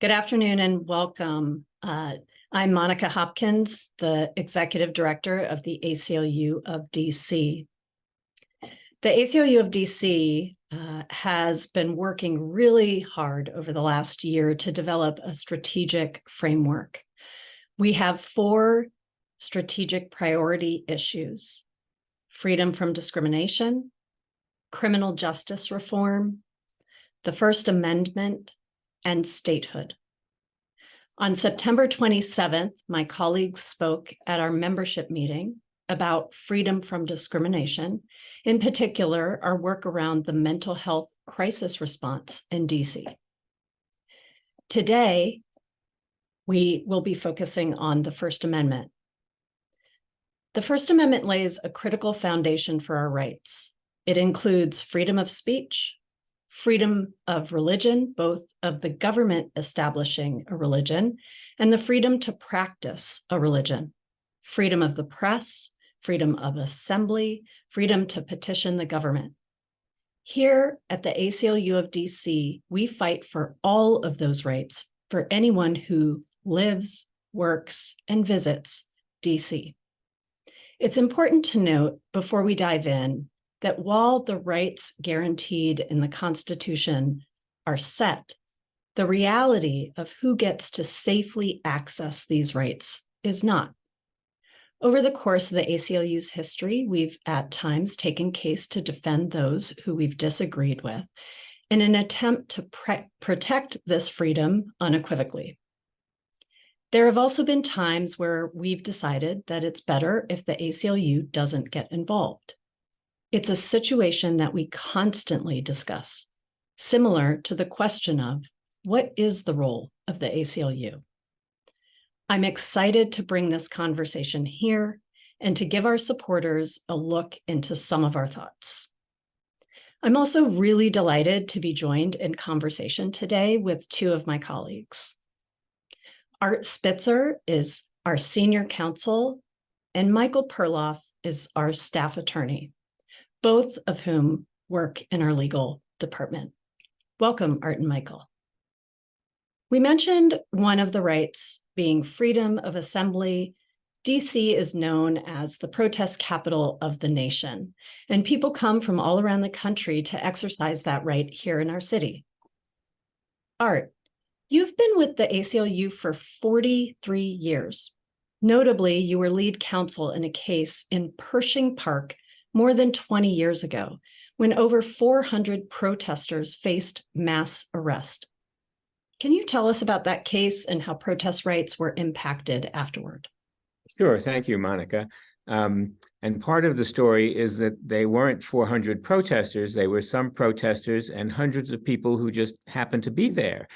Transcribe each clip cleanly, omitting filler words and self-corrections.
Good afternoon and welcome. I'm Monica Hopkins, the Executive Director of the ACLU of D.C. The ACLU of D.C. has been working really hard over the last year to develop a strategic framework. We have 4 strategic priority issues: freedom from discrimination, criminal justice reform, the First Amendment, and statehood. On September 27th, my colleagues spoke at our membership meeting about freedom from discrimination, in particular, our work around the mental health crisis response in DC. Today, we will be focusing on the First Amendment. The First Amendment lays a critical foundation for our rights. It includes freedom of speech, freedom of religion, both of the government establishing a religion, and the freedom to practice a religion, freedom of the press, freedom of assembly, freedom to petition the government. Here at the ACLU of DC, we fight for all of those rights for anyone who lives, works, and visits DC. It's important to note before we dive in that while the rights guaranteed in the Constitution are set, the reality of who gets to safely access these rights is not. Over the course of the ACLU's history, we've at times taken case to defend those who we've disagreed with in an attempt to protect this freedom unequivocally. There have also been times where we've decided that it's better if the ACLU doesn't get involved. It's a situation that we constantly discuss, similar to the question of what is the role of the ACLU? I'm excited to bring this conversation here and to give our supporters a look into some of our thoughts. I'm also really delighted to be joined in conversation today with 2 of my colleagues. Art Spitzer is our senior counsel, and Michael Perloff is our staff attorney, both of whom work in our legal department. Welcome, Art and Michael. We mentioned one of the rights being freedom of assembly. DC is known as the protest capital of the nation, and people come from all around the country to exercise that right here in our city. Art, you've been with the ACLU for 43 years. Notably, you were lead counsel in a case in Pershing Park more than 20 years ago, when over 400 protesters faced mass arrest. Can you tell us about that case and how protest rights were impacted afterward? Sure, thank you, Monica. And part of the story is that they weren't 400 protesters, they were some protesters and hundreds of people who just happened to be there.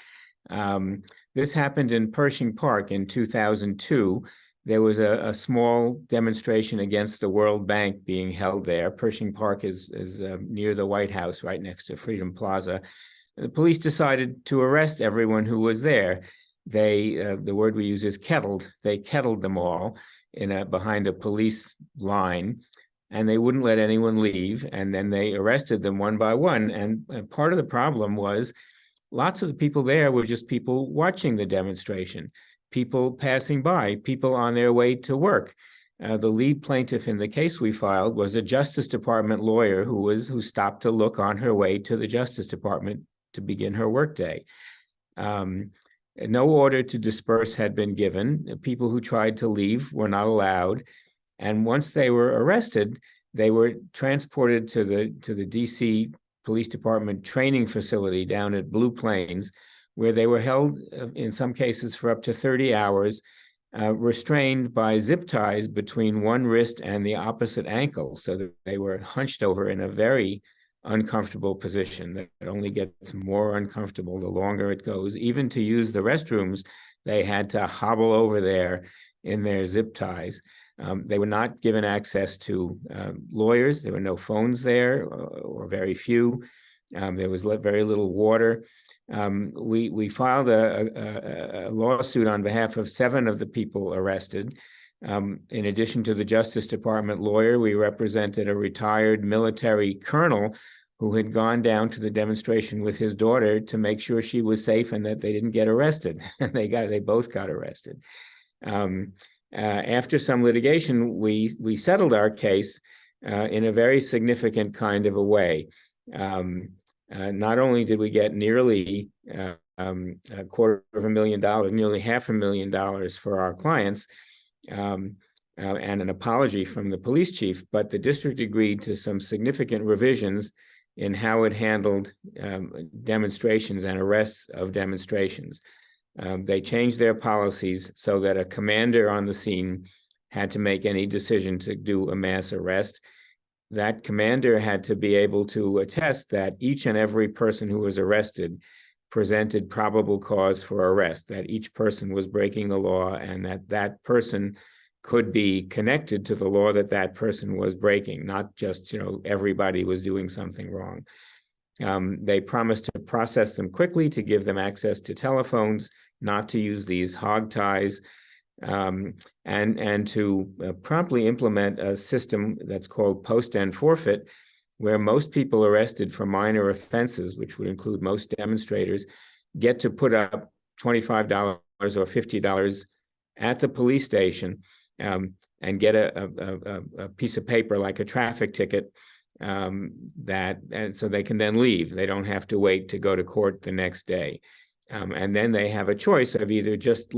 This happened in Pershing Park in 2002. There was a small demonstration against the World Bank being held there. Pershing Park is near the White House, right next to Freedom Plaza. The police decided to arrest everyone who was there. The word we use is kettled. They kettled them all behind a police line, and they wouldn't let anyone leave. And then they arrested them one by one. And part of the problem was lots of the people there were just people watching the demonstration, people passing by, people on their way to work. The lead plaintiff in the case we filed was a Justice Department lawyer who stopped to look on her way to the Justice Department to begin her workday. No order to disperse had been given. People who tried to leave were not allowed. And once they were arrested, they were transported to the DC Police Department training facility down at Blue Plains, where they were held in some cases for up to 30 hours, restrained by zip ties between one wrist and the opposite ankle, so that they were hunched over in a very uncomfortable position that only gets more uncomfortable the longer it goes. Even to use the restrooms, they had to hobble over there in their zip ties. They were not given access to lawyers. There were no phones there, or very few. There was very little water. We filed a lawsuit on behalf of 7 of the people arrested. In addition to the Justice Department lawyer, we represented a retired military colonel who had gone down to the demonstration with his daughter to make sure she was safe and that they didn't get arrested. And they both got arrested. After some litigation, we settled our case in a very significant kind of a way. Not only did we get nearly $250,000, nearly $500,000 for our clients, and an apology from the police chief, but the district agreed to some significant revisions in how it handled demonstrations and arrests of demonstrations. They changed their policies so that a commander on the scene had to make any decision to do a mass arrest. That commander had to be able to attest that each and every person who was arrested presented probable cause for arrest, that each person was breaking the law, and that that person could be connected to the law that that person was breaking, not just, everybody was doing something wrong. They promised to process them quickly, to give them access to telephones, not to use these hog ties, and to promptly implement a system that's called post and forfeit, where most people arrested for minor offenses, which would include most demonstrators, get to put up $25 or $50 at the police station and get a piece of paper like a traffic ticket, and so they can then leave. They don't have to wait to go to court the next day. And then they have a choice of either just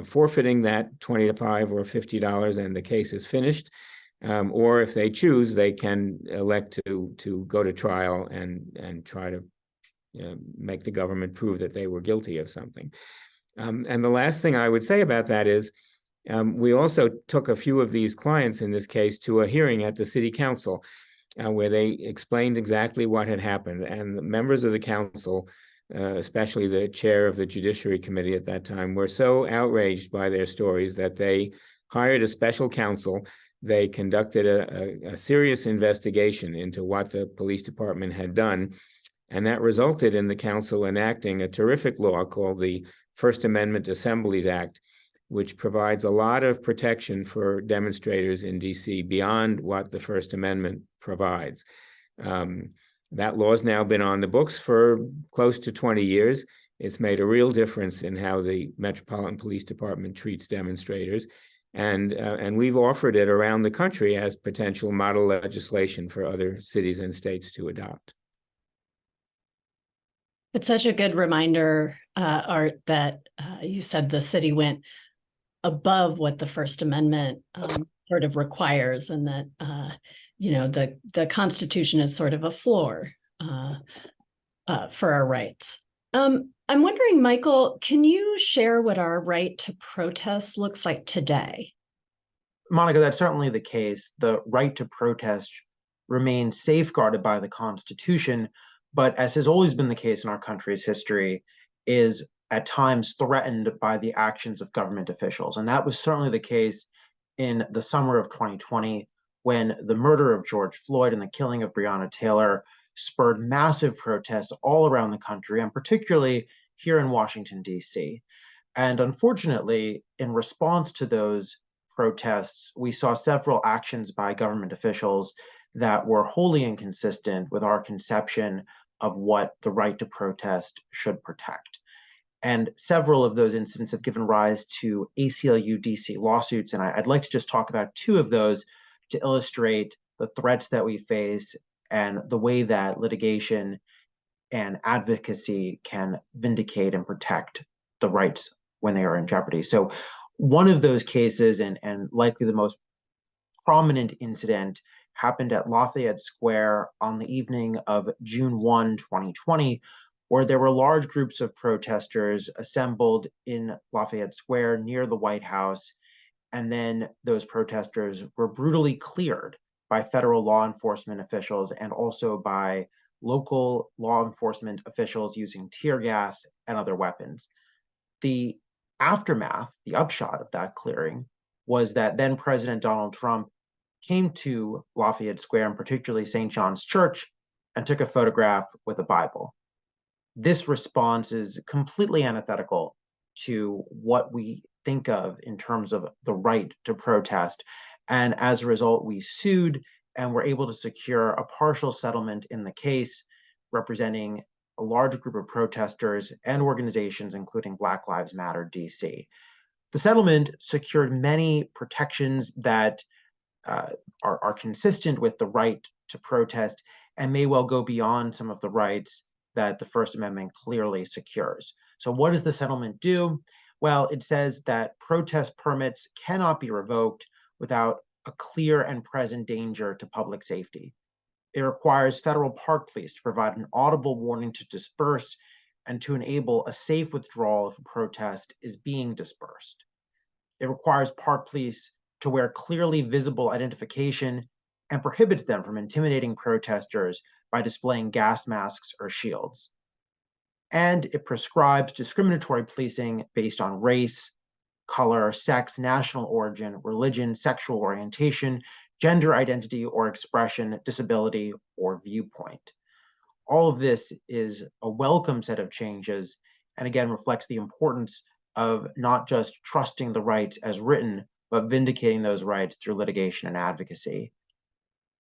forfeiting that $25 or $50 and the case is finished, or if they choose, they can elect to go to trial and try to make the government prove that they were guilty of something. And the last thing I would say about that is we also took a few of these clients in this case to a hearing at the city council where they explained exactly what had happened. And the members of the council, especially the chair of the Judiciary Committee at that time, were so outraged by their stories that they hired a special counsel. They conducted a serious investigation into what the police department had done. And that resulted in the council enacting a terrific law called the First Amendment Assemblies Act, which provides a lot of protection for demonstrators in D.C. beyond what the First Amendment provides. That law has now been on the books for close to 20 years. It's made a real difference in how the Metropolitan Police Department treats demonstrators. And we've offered it around the country as potential model legislation for other cities and states to adopt. It's such a good reminder, Art, that you said the city went above what the First Amendment sort of requires, and that the Constitution is sort of a floor for our rights. I'm wondering, Michael, can you share what our right to protest looks like today? Monica, that's certainly the case. The right to protest remains safeguarded by the Constitution, but as has always been the case in our country's history, is at times threatened by the actions of government officials. And that was certainly the case in the summer of 2020, when the murder of George Floyd and the killing of Breonna Taylor spurred massive protests all around the country, and particularly here in Washington, D.C. And unfortunately, in response to those protests, we saw several actions by government officials that were wholly inconsistent with our conception of what the right to protest should protect. And several of those incidents have given rise to ACLU D.C. lawsuits. And I'd like to just talk about two of those to illustrate the threats that we face and the way that litigation and advocacy can vindicate and protect the rights when they are in jeopardy. So one of those cases, and likely the most prominent incident, happened at Lafayette Square on the evening of June 1, 2020, where there were large groups of protesters assembled in Lafayette Square near the White House. And then those protesters were brutally cleared by federal law enforcement officials and also by local law enforcement officials using tear gas and other weapons. The aftermath, the upshot of that clearing, was that then President Donald Trump came to Lafayette Square, and particularly St. John's Church, and took a photograph with a Bible. This response is completely antithetical to what we think of in terms of the right to protest. And as a result, we sued and were able to secure a partial settlement in the case, representing a large group of protesters and organizations, including Black Lives Matter DC. The settlement secured many protections that are consistent with the right to protest and may well go beyond some of the rights that the First Amendment clearly secures. So what does the settlement do? Well, it says that protest permits cannot be revoked without a clear and present danger to public safety. It requires federal park police to provide an audible warning to disperse and to enable a safe withdrawal if a protest is being dispersed. It requires park police to wear clearly visible identification and prohibits them from intimidating protesters by displaying gas masks or shields. And it prescribes discriminatory policing based on race, color, sex, national origin, religion, sexual orientation, gender identity or expression, disability, or viewpoint. All of this is a welcome set of changes, and again reflects the importance of not just trusting the rights as written, but vindicating those rights through litigation and advocacy.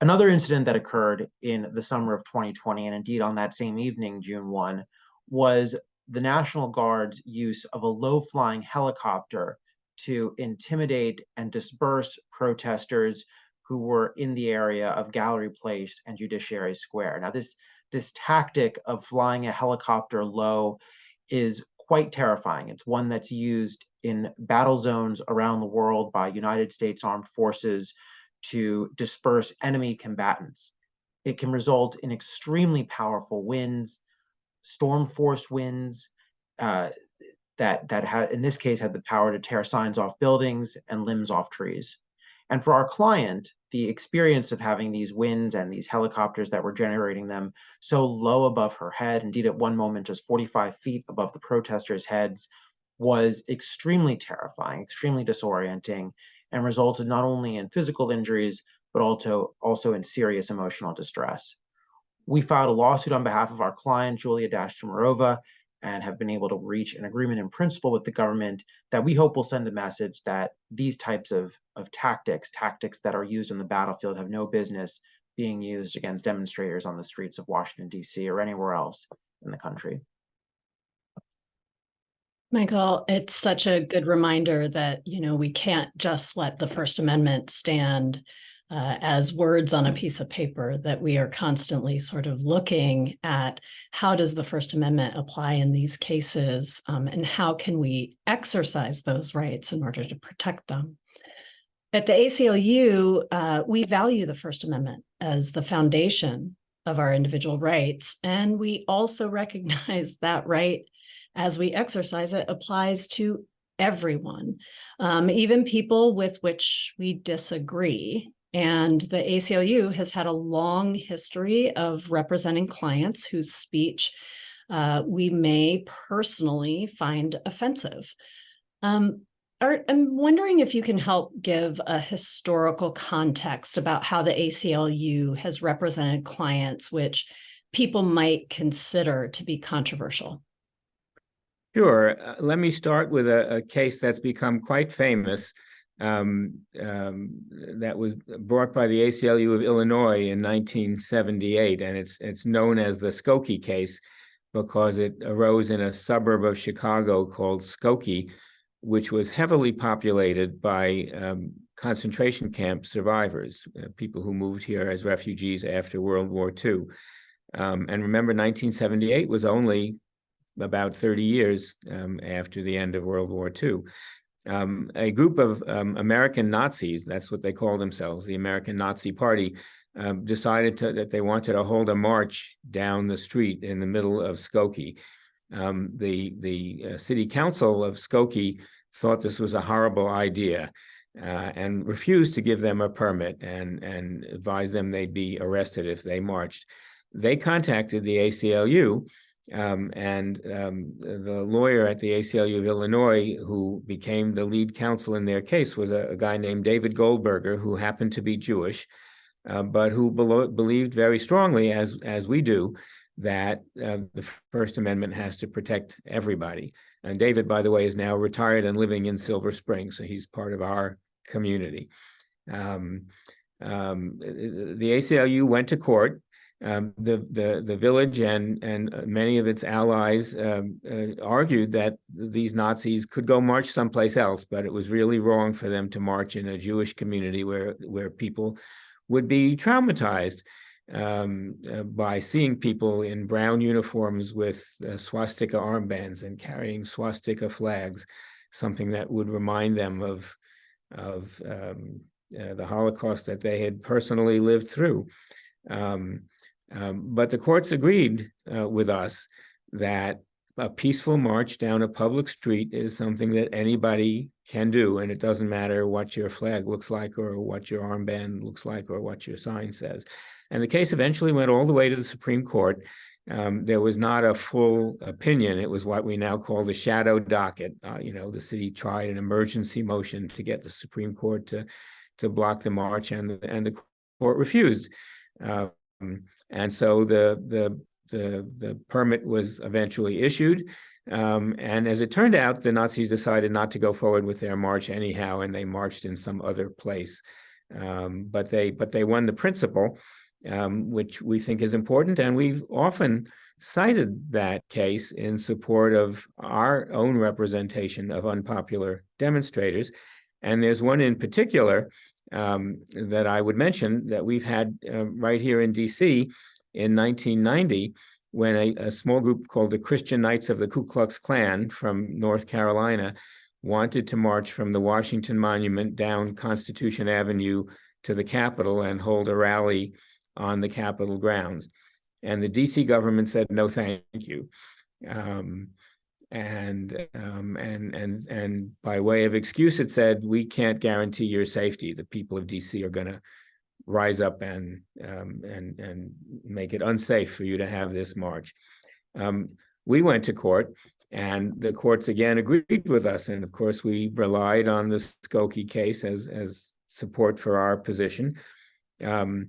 Another incident that occurred in the summer of 2020, and indeed on that same evening, June 1, was the National Guard's use of a low-flying helicopter to intimidate and disperse protesters who were in the area of Gallery Place and Judiciary Square. Now, this tactic of flying a helicopter low is quite terrifying. It's one that's used in battle zones around the world by United States Armed Forces to disperse enemy combatants. It can result in extremely powerful winds, storm force winds that had, in this case, had the power to tear signs off buildings and limbs off trees. And for our client, the experience of having these winds and these helicopters that were generating them so low above her head, indeed at one moment just 45 feet above the protesters' heads, was extremely terrifying, extremely disorienting, and resulted not only in physical injuries, but also in serious emotional distress. We filed a lawsuit on behalf of our client, Julia Dashtimarova, and have been able to reach an agreement in principle with the government that we hope will send a message that these types of tactics that are used in the battlefield, have no business being used against demonstrators on the streets of Washington, D.C. or anywhere else in the country. Michael, it's such a good reminder that, we can't just let the First Amendment stand as words on a piece of paper, that we are constantly sort of looking at how does the First Amendment apply in these cases, and how can we exercise those rights in order to protect them. At the ACLU, we value the First Amendment as the foundation of our individual rights, and we also recognize that right as we exercise it applies to everyone, even people with which we disagree. And the ACLU has had a long history of representing clients whose speech we may personally find offensive. I'm wondering if you can help give a historical context about how the ACLU has represented clients which people might consider to be controversial. Sure. Let me start with a case that's become quite famous, that was brought by the ACLU of Illinois in 1978, and it's known as the Skokie case because it arose in a suburb of Chicago called Skokie, which was heavily populated by concentration camp survivors, people who moved here as refugees after World War II. And remember, 1978 was only about 30 years after the end of World War II. A group of American Nazis, that's what they call themselves, the American Nazi Party, decided that they wanted to hold a march down the street in the middle of Skokie. The city council of Skokie thought this was a horrible idea and refused to give them a permit and advised them they'd be arrested if they marched. They contacted the ACLU, and the lawyer at the ACLU of Illinois who became the lead counsel in their case was a guy named David Goldberger, who happened to be Jewish, but who believed very strongly, as we do, that the First Amendment has to protect everybody. And David, by the way, is now retired and living in Silver Spring, so he's part of our community. The ACLU went to court. The village and many of its allies argued that these Nazis could go march someplace else, but it was really wrong for them to march in a Jewish community where people would be traumatized by seeing people in brown uniforms with swastika armbands and carrying swastika flags, something that would remind them of the Holocaust that they had personally lived through. But the courts agreed with us that a peaceful march down a public street is something that anybody can do, and it doesn't matter what your flag looks like or what your armband looks like or what your sign says. And the case eventually went all the way to the Supreme Court. There was not a full opinion. It was what we now call the shadow docket. The city tried an emergency motion to get the Supreme Court to block the march, and the court refused. And so the permit was eventually issued. And as it turned out, the Nazis decided not to go forward with their march anyhow, and they marched in some other place. But they won the principle, which we think is important. And we've often cited that case in support of our own representation of unpopular demonstrators. And there's one in particular that I would mention that we've had right here in D.C. in 1990, when a small group called the Christian Knights of the Ku Klux Klan from North Carolina wanted to march from the Washington Monument down Constitution Avenue to the Capitol and hold a rally on the Capitol grounds. And the D.C. government said, no, thank you. And by way of excuse, it said, we can't guarantee your safety. The people of D.C. are going to rise up and make it unsafe for you to have this march. We went to court, and the courts again agreed with us. And of course, we relied on the Skokie case as support for our position. The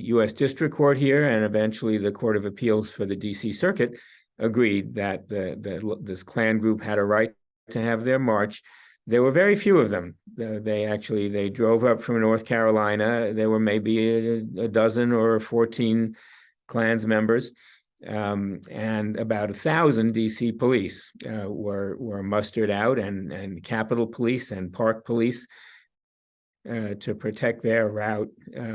U.S. District Court here, and eventually the Court of Appeals for the D.C. Circuit, agreed that this Klan group had a right to have their march. There were very few of them. They drove up from North Carolina. There were maybe a dozen or 14 Klans members, and about 1,000 D.C. police were mustered out, and Capitol Police and Park Police to protect their route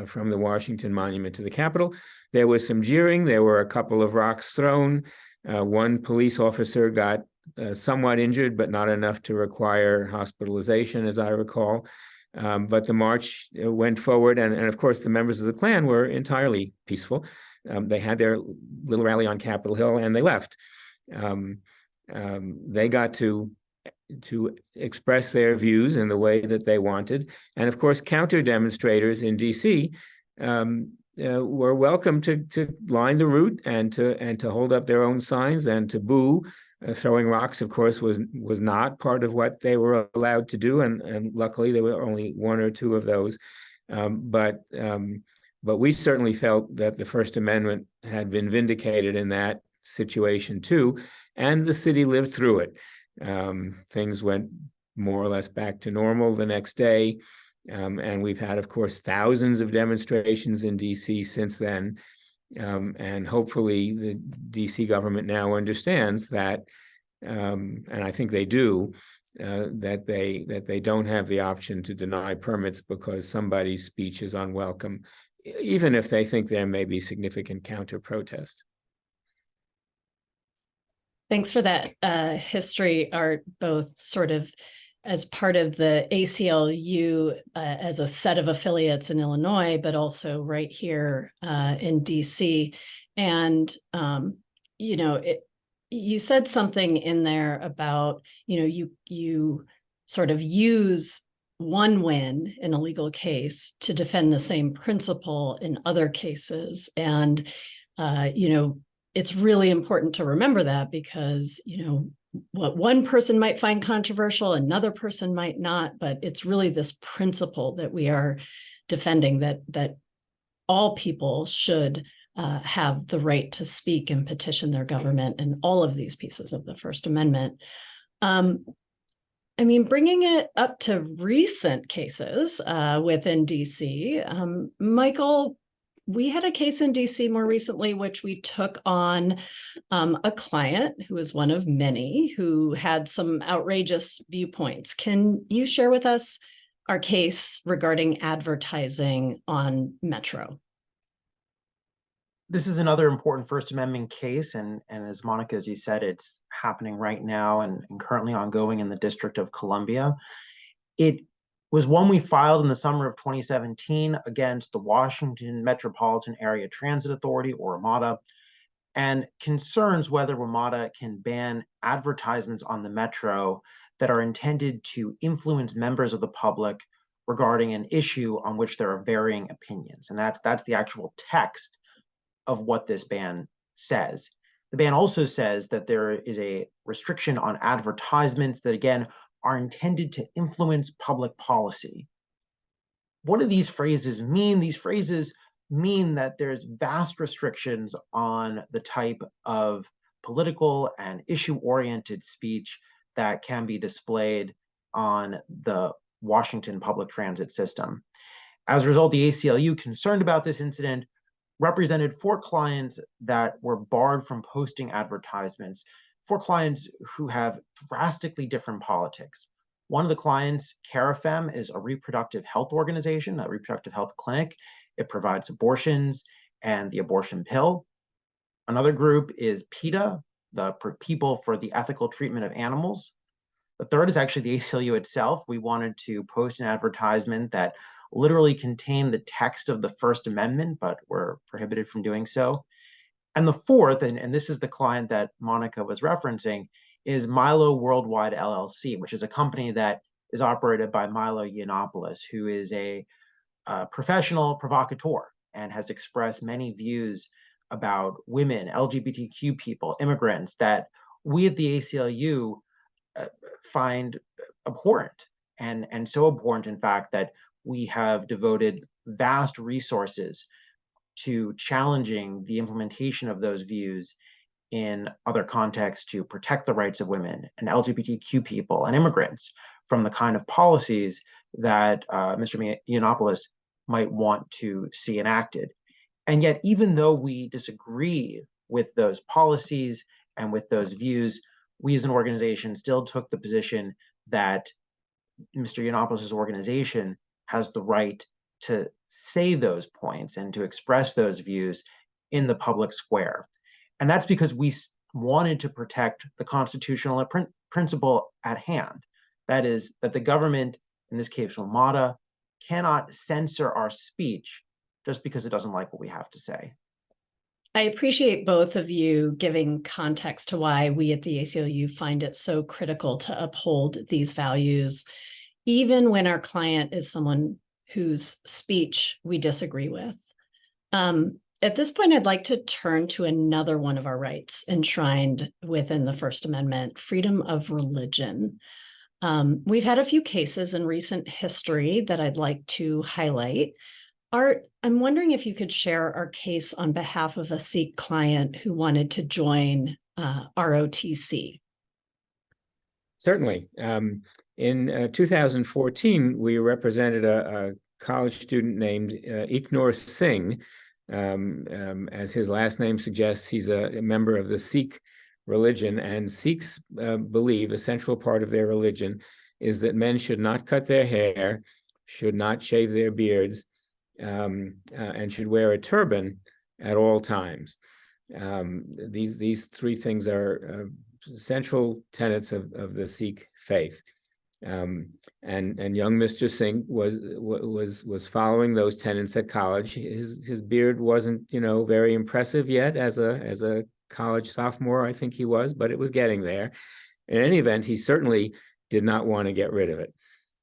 from the Washington Monument to the Capitol. There was some jeering. There were a couple of rocks thrown. One police officer got somewhat injured, but not enough to require hospitalization, as I recall. But the march went forward, and of course, the members of the Klan were entirely peaceful. They had their little rally on Capitol Hill, and they left. They got to express their views in the way that they wanted. And of course, counter demonstrators in DC were welcome to line the route and to hold up their own signs and to boo. Throwing rocks, of course, was not part of what they were allowed to do, and luckily there were only one or two of those. But we certainly felt that the First Amendment had been vindicated in that situation too, and the city lived through it. Things went more or less back to normal the next day, and we've had, of course, thousands of demonstrations in DC since then, and hopefully the DC government now understands that, and I think they do, that they don't have the option to deny permits because somebody's speech is unwelcome, even if they think there may be significant counter protest. Thanks for that history, Art, both sort of as part of the ACLU as a set of affiliates in Illinois, but also right here in DC. And, you said something in there about, you sort of use one win in a legal case to defend the same principle in other cases. And, it's really important to remember that because, what one person might find controversial, another person might not, but it's really this principle that we are defending, that all people should have the right to speak and petition their government, and all of these pieces of the First Amendment. And I mean, bringing it up to recent cases within DC, Michael, we had a case in DC more recently, which we took on a client who was one of many who had some outrageous viewpoints. Can you share with us our case regarding advertising on Metro? This is another important First Amendment case, and as Monica, as you said, it's happening right now and currently ongoing in the District of Columbia. It was one we filed in the summer of 2017 against the Washington Metropolitan Area Transit Authority, or WMATA, and concerns whether WMATA can ban advertisements on the Metro that are intended to influence members of the public regarding an issue on which there are varying opinions. And that's the actual text of what this ban says. The ban also says that there is a restriction on advertisements that, again, are intended to influence public policy. What do these phrases mean? These phrases mean that there's vast restrictions on the type of political and issue-oriented speech that can be displayed on the Washington public transit system. As a result, the ACLU, concerned about this incident, represented 4 clients that were barred from posting advertisements, 4 clients who have drastically different politics. One of the clients, CareFem, is a reproductive health organization, a reproductive health clinic. It provides abortions and the abortion pill. Another group is PETA, the People for the Ethical Treatment of Animals. The third is actually the ACLU itself. We wanted to post an advertisement that literally contained the text of the First Amendment, but were prohibited from doing so. And the fourth, and this is the client that Monica was referencing, is Milo Worldwide LLC, which is a company that is operated by Milo Yiannopoulos, who is a professional provocateur and has expressed many views about women, LGBTQ people, immigrants, that we at the ACLU find abhorrent, and so abhorrent, in fact, that we have devoted vast resources to challenging the implementation of those views in other contexts to protect the rights of women and LGBTQ people and immigrants from the kind of policies that Mr. Yiannopoulos might want to see enacted. And yet, even though we disagree with those policies and with those views, we as an organization still took the position that Mr. Yiannopoulos' organization has the right to say those points and to express those views in the public square. And that's because we wanted to protect the constitutional principle at hand. That is, that the government, in this case WMATA, cannot censor our speech just because it doesn't like what we have to say. I appreciate both of you giving context to why we at the ACLU find it so critical to uphold these values, even when our client is someone whose speech we disagree with. At this point, I'd like to turn to another one of our rights enshrined within the First Amendment, freedom of religion. We've had a few cases in recent history that I'd like to highlight. Art, I'm wondering if you could share our case on behalf of a Sikh client who wanted to join ROTC. Certainly. In 2014, we represented a college student named Ignor Singh. As his last name suggests, he's a member of the Sikh religion, and Sikhs believe a central part of their religion is that men should not cut their hair, should not shave their beards, and should wear a turban at all times. These 3 things are central tenets of the Sikh faith. And young Mr. Singh was following those tenets at college. His beard wasn't, very impressive yet as a college sophomore, I think he was, but it was getting there. In any event, he certainly did not want to get rid of it.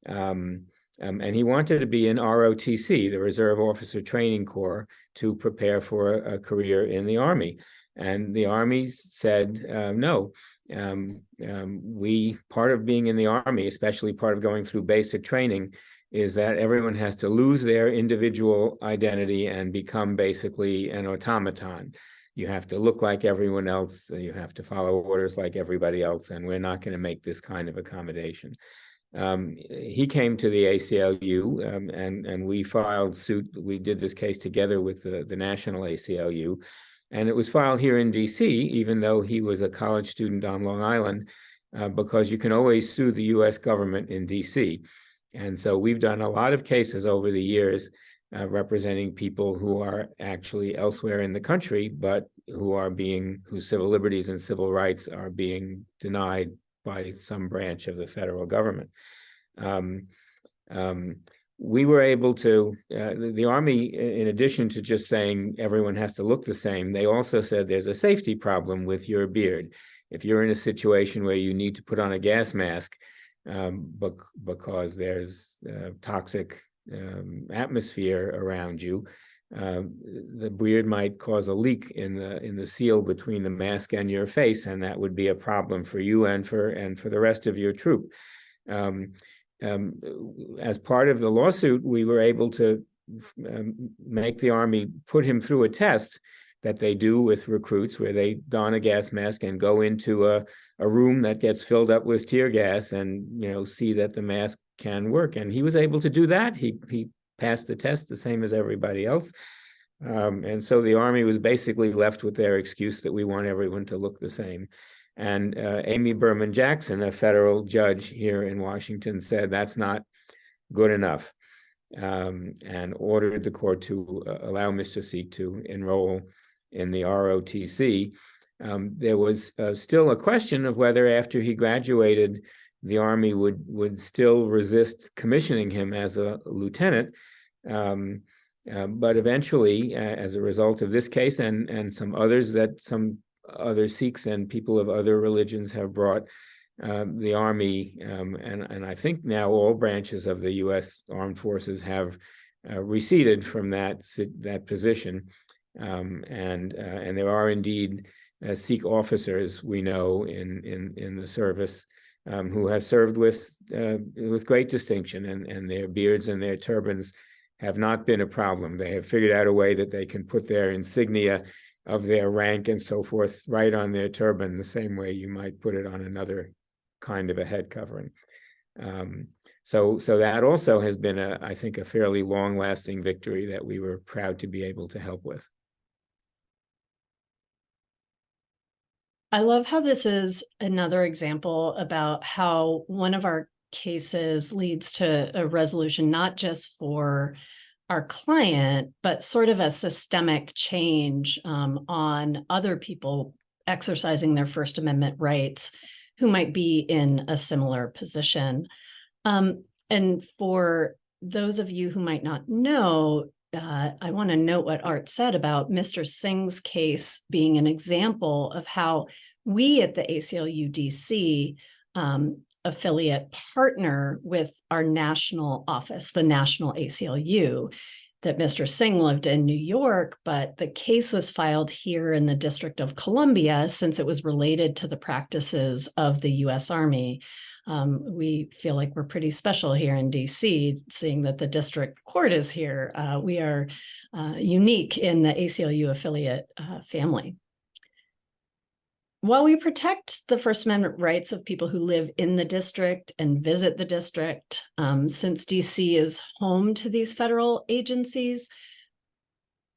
And he wanted to be in ROTC, the Reserve Officer Training Corps, to prepare for a career in the Army. And the Army said, no, part of being in the Army, especially part of going through basic training, is that everyone has to lose their individual identity and become basically an automaton. you have to look like everyone else, you have to follow orders like everybody else, and we're not going to make this kind of accommodation. He came to the ACLU, and we filed suit. We did this case together with the national ACLU, and it was filed here in D.C., even though he was a college student on Long Island, because you can always sue the U.S. government in D.C. And so we've done a lot of cases over the years representing people who are actually elsewhere in the country, but whose civil liberties and civil rights are being denied by some branch of the federal government. We were able to, the Army, in addition to just saying everyone has to look the same, they also said there's a safety problem with your beard. If you're in a situation where you need to put on a gas mask because there's toxic atmosphere around you, the beard might cause a leak in the seal between the mask and your face, and that would be a problem for you and for the rest of your troop. As part of the lawsuit, we were able to make the Army put him through a test that they do with recruits, where they don a gas mask and go into a room that gets filled up with tear gas, and see that the mask can work. And he was able to do that. He passed the test the same as everybody else. And so the Army was basically left with their excuse that we want everyone to look the same. And Amy Berman Jackson, a federal judge here in Washington, said that's not good enough, and ordered the court to allow Mr. Seek to enroll in the ROTC. There was still a question of whether after he graduated, the Army would still resist commissioning him as a lieutenant. But eventually, as a result of this case and some others that some other Sikhs and people of other religions have brought, the Army, and I think now all branches of the U.S. Armed Forces have receded from that position. And there are indeed Sikh officers we know in the service who have served with great distinction, and their beards and their turbans have not been a problem. They have figured out a way that they can put their insignia of their rank and so forth right on their turban, the same way you might put it on another kind of a head covering. So that also has been, I think, a fairly long-lasting victory that we were proud to be able to help with. I love how this is another example about how one of our cases leads to a resolution, not just for our client, but sort of a systemic change on other people exercising their First Amendment rights who might be in a similar position. And for those of you who might not know, I want to note what Art said about Mr. Singh's case being an example of how we at the ACLU of D.C. Affiliate partner with our national office, the National ACLU, that Mr. Singh lived in New York, but the case was filed here in the District of Columbia since it was related to the practices of the U.S. Army. We feel like we're pretty special here in D.C., seeing that the district court is here. We are unique in the ACLU affiliate family. While we protect the First Amendment rights of people who live in the district and visit the district, since DC is home to these federal agencies,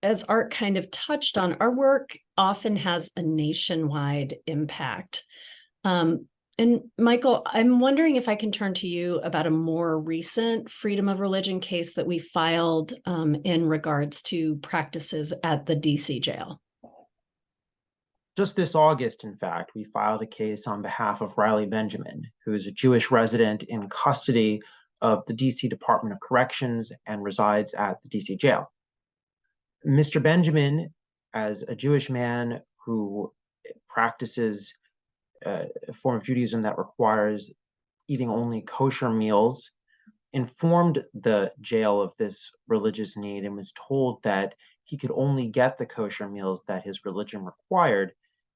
as Art kind of touched on, our work often has a nationwide impact. And Michael, I'm wondering if I can turn to you about a more recent freedom of religion case that we filed in regards to practices at the DC jail. Just this August, in fact, we filed a case on behalf of Riley Benjamin, who is a Jewish resident in custody of the DC Department of Corrections and resides at the DC jail. Mr. Benjamin, as a Jewish man who practices a form of Judaism that requires eating only kosher meals, informed the jail of this religious need and was told that he could only get the kosher meals that his religion required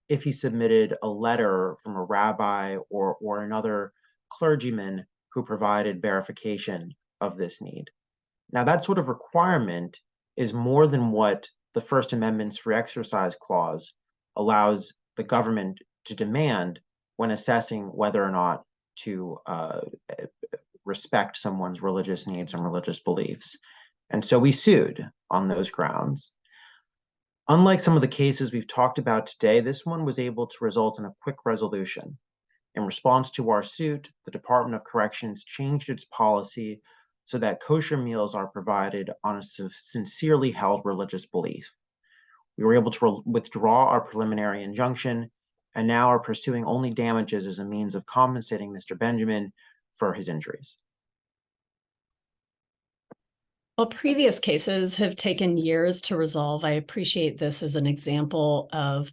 if he submitted a letter from a rabbi or another clergyman who provided verification of this need. Now, that sort of requirement is more than what the First Amendment's free exercise clause allows the government to demand when assessing whether or not to respect someone's religious needs and religious beliefs. And so we sued on those grounds. Unlike some of the cases we've talked about today, this one was able to result in a quick resolution. In response to our suit, the Department of Corrections changed its policy so that kosher meals are provided on a sincerely held religious belief. We were able to withdraw our preliminary injunction and now are pursuing only damages as a means of compensating Mr. Benjamin for his injuries. While previous cases have taken years to resolve, I appreciate this as an example of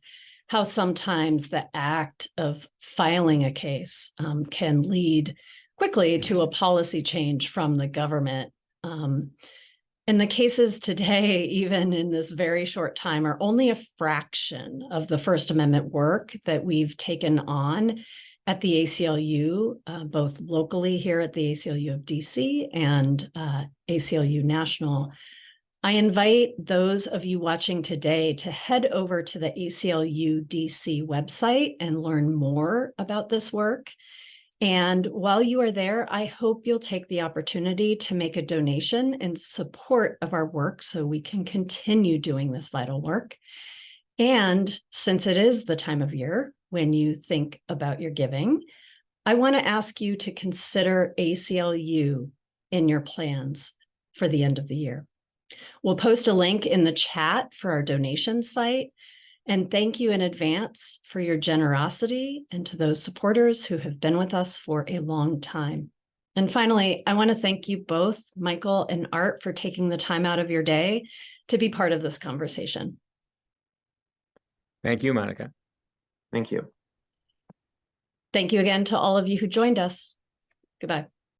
how sometimes the act of filing a case can lead quickly to a policy change from the government. And the cases today, even in this very short time, are only a fraction of the First Amendment work that we've taken on at the ACLU, both locally here at the ACLU of D.C. and ACLU National. I invite those of you watching today to head over to the ACLU DC website and learn more about this work. And while you are there, I hope you'll take the opportunity to make a donation in support of our work so we can continue doing this vital work. And since it is the time of year when you think about your giving, I want to ask you to consider ACLU in your plans for the end of the year. We'll post a link in the chat for our donation site. And thank you in advance for your generosity and to those supporters who have been with us for a long time. And finally, I want to thank you both, Michael and Art, for taking the time out of your day to be part of this conversation. Thank you, Monica. Thank you. Thank you again to all of you who joined us. Goodbye.